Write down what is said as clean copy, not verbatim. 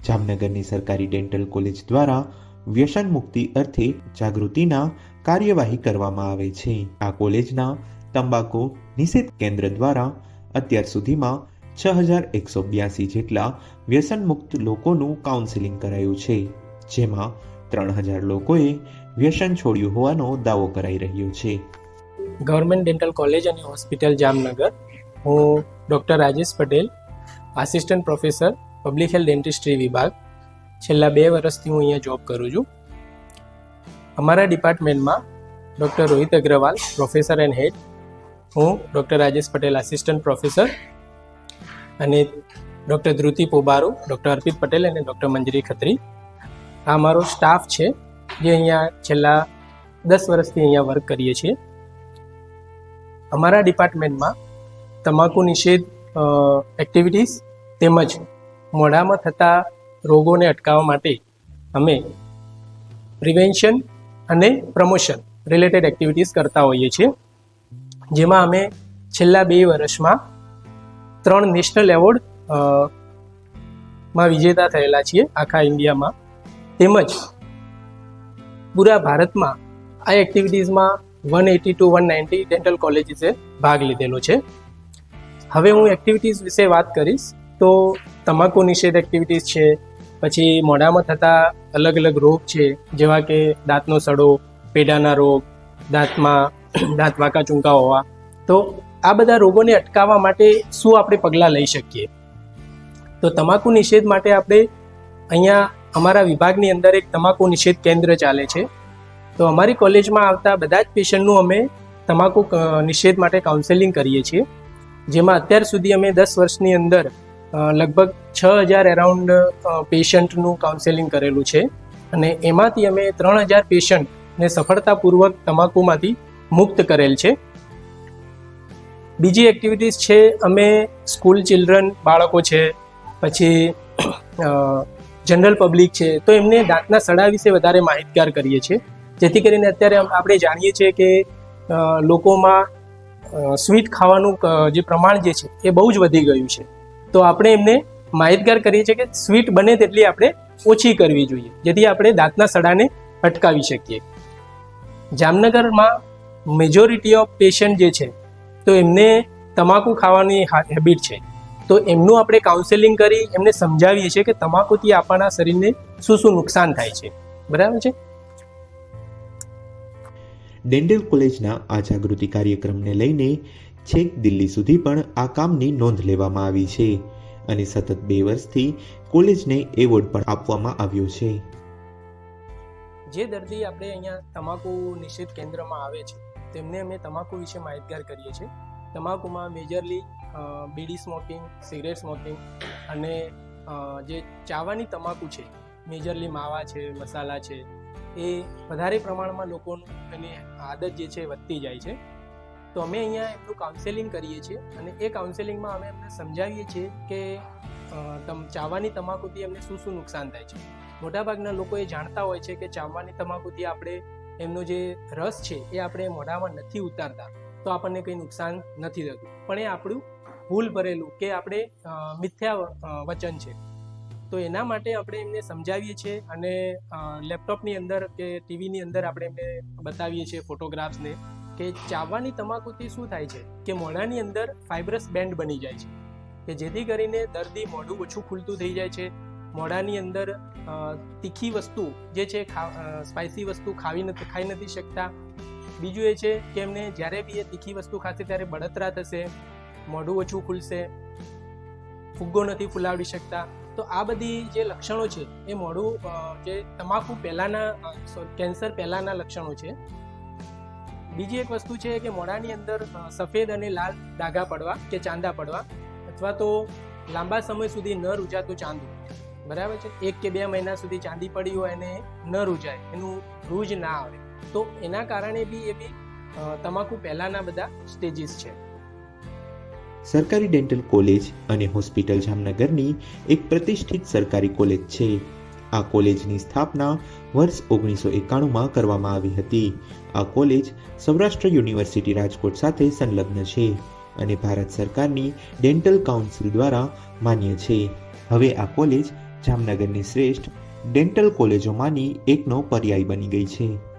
જામનગરની સરકારી dental college દ્વારા વ્યસન મુક્તિ અર્થે જાગૃતિના કાર્યવાહી કરવામાં આવે છે. આ કોલેજના તંબાકુ નિષેધ કેન્દ્ર દ્વારા અત્યાર સુધીમાં 6182 જેટલા વ્યસન મુક્ત લોકોનું કાઉન્સેલિંગ કરાયું છે, જેમાં 3000 લોકોએ વ્યસન છોડ્યું હોવાનો દાવો કરાઈ રહ્યો છે. ગવર્મેન્ટ ડેન્ટલ કોલેજ અને હોસ્પિટલ જામનગર. હું doctor Rajesh Patel, assistant professor public health dentistry વિભાગ. છેલ્લા 2 વર્ષથી હું અહીંયા જોબ કરું છું. અમારા ડિપાર્ટમેન્ટમાં doctor Rohit Agarwal, professor and head, હું doctor Rajesh Patel, assistant professor, અને ડૉક્ટર ધ્રુતિ પોબારો, ડૉક્ટર અર્પિત પટેલ અને ડૉક્ટર મંજરી ખત્રી. આ અમારો સ્ટાફ છે જે અહીંયા છેલ્લા 10 વર્ષથી અહીંયા વર્ક કરીએ છીએ. અમારા ડિપાર્ટમેન્ટમાં તમાકુ નિષેધ એક્ટિવિટીઝ તેમજ મોઢામાં થતા રોગોને અટકાવવા માટે અમે પ્રિવેન્શન અને પ્રમોશન રિલેટેડ એક્ટિવિટીઝ કરતા હોઈએ છીએ, જેમાં અમે છેલ્લા 2 વર્ષમાં 3 નેશનલ એવોર્ડ માં વિજેતા થયેલા છીએ આખા ઇન્ડિયામાં. તેમજ પૂરા ભારતમાં આ એક્ટિવિટીઝમાં 180 to 190 ડેન્ટલ કોલેજીસે ભાગ લીધેલો છે. હવે હું એક્ટિવિટીઝ વિશે વાત કરીશ તો તમાકુ નિષેધ એક્ટિવિટીઝ છે, પછી મોઢામાં થતા અલગ અલગ રોગ છે, જેવા કે દાંતનો સડો, પેડાના રોગ, દાંત વાંકા ચૂંકા હોવા. તો આ બધા રોગોને અટકાવવા માટે શું આપણે પગલાં લઈ શકીએ? તો તમાકુ નિષેધ માટે આપણે અહીંયા અમારા વિભાગની અંદર એક તમાકુ નિષેધ કેન્દ્ર ચાલે છે. તો અમારી કોલેજમાં આવતા બધા જ પેશન્ટનું અમે તમાકુ નિષેધ માટે કાઉન્સેલિંગ કરીએ છીએ, જેમાં અત્યાર સુધી અમે 10 વર્ષની અંદર લગભગ 6000 એરાઉન્ડ પેશન્ટનું કાઉન્સેલિંગ કરેલું છે, અને એમાંથી અમે 3000 પેશન્ટને સફળતાપૂર્વક તમાકુમાંથી મુક્ત કરેલ છે. બીજી એક્ટિવિટીઝ છે, અમે સ્કૂલ ચિલ્ડ્રન બાળકો છે, પછી જનરલ પબ્લિક છે, તો એમને દાંતના સડા વિશે વધારે માહિતગાર કરીએ છીએ, જેથી કરીને અત્યારે આપણે જાણીએ છીએ કે લોકોમાં સ્વીટ ખાવાનું જે પ્રમાણ જે છે એ બહુ જ વધી ગયું છે. તો આપણે એમને માહિતગાર કરીએ છીએ કે સ્વીટ બને તેટલી આપણે ઓછી કરવી જોઈએ, જેથી આપણે દાંતના સડાને અટકાવી શકીએ. જામનગરમાં મેજોરિટી ઓફ પેશન્ટ જે છે તો એમને તમાકુ ખાવાની હેબિટ છે, તો એમનું આપણે કાઉન્સેલિંગ કરી એમને સમજાવીએ છીએ કે તમાકુથી આપણા શરીરને શું નુકસાન થાય છે. બરાબર છે. ડેન્ટલ કોલેજના આ જાગૃતિ કાર્યક્રમને લઈને છેક દિલ્હી સુધી પણ આ કામની નોંધ લેવામાં આવી છે, અને સતત 2 વર્ષથી કોલેજને એવોર્ડ પણ આપવામાં આવ્યો છે. જે દર્દી આપણે અહીંયા તમાકુ નિષેધ કેન્દ્રમાં આવે છે તેમને અમે તમાકુ વિશે માહિતગાર કરીએ છીએ. તમાકુમાં મેજરલી બીડી સ્મોકિંગ, સિગરેટ સ્મોકિંગ અને જે ચાવાની તમાકુ છે, મેજરલી માવા છે, મસાલા છે, એ વધારે પ્રમાણમાં લોકોનું એની આદત જે છે વધતી જાય છે. તો અમે અહીંયા એમનું કાઉન્સેલિંગ કરીએ છીએ, અને એ કાઉન્સેલિંગમાં અમે એમને સમજાવીએ છીએ કે ચાવાની તમાકુથી એમને શું નુકસાન થાય છે. મોટાભાગના લોકો એ જાણતા હોય છે કે ચાવવાની તમાકુથી આપણે એમનો જે રસ છે એ આપણે મોઢામાં નથી ઉતારતા તો આપણને કંઈ નુકસાન નથી થતું, પણ એ આપણું ભૂલ ભરેલું કે આપણે મિથ્યા વચન છે. તો એના માટે આપણે એમને સમજાવીએ છીએ, અને લેપટોપની અંદર કે ટીવીની અંદર આપણે એમને બતાવીએ છીએ ફોટોગ્રાફ્સને કે ચાવવાની તમાકુથી શું થાય છે કે મોઢાની અંદર ફાઇબ્રસ બેન્ડ બની જાય છે, કે જેથી કરીને દર્દી મોઢું ઓછું ખુલતું થઈ જાય છે. મોઢાની અંદર તીખી વસ્તુ જે છે, સ્પાઇસી વસ્તુ ખાઈ નથી શકતા. બીજું એ છે કે એમને જ્યારે બી એ તીખી વસ્તુ ખાશે ત્યારે બળતરા થશે, મોઢું ઓછું ખુલશે, ફુગ્ગો નથી ફૂલાવી શકતા. તો આ બધી જે લક્ષણો છે એ મોઢું જે તમાકુ પહેલાંના કેન્સર પહેલાંના લક્ષણો છે. બીજી એક વસ્તુ છે કે મોઢાની અંદર સફેદ અને લાલ ડાઘા પડવા કે ચાંદા પડવા, અથવા તો લાંબા સમય સુધી ન રૂજાતું ચાંદું. બરાબર છે. 1 કે 2 મહિના સુધી ચાંદી પડી હોય અને ન રૂજાય, એનું રૂજ ના આવે, તો એના કારણે બી એ બી તમાકુ પહેલાંના બધા સ્ટેજીસ છે. સરકારી ડેન્ટલ કોલેજ અને હોસ્પિટલ જામનગરની એક પ્રતિષ્ઠિત સરકારી કોલેજ છે. આ કોલેજની સ્થાપના વર્ષ 1991માં કરવામાં આવી હતી. આ કોલેજ સૌરાષ્ટ્ર યુનિવર્સિટી રાજકોટ સાથે સંલગ્ન છે અને ભારત સરકારની ડેન્ટલ કાઉન્સિલ દ્વારા માન્ય છે. હવે આ કોલેજ જામનગરની શ્રેષ્ઠ ડેન્ટલ કોલેજોમાંની એકનો પર્યાય બની ગઈ છે.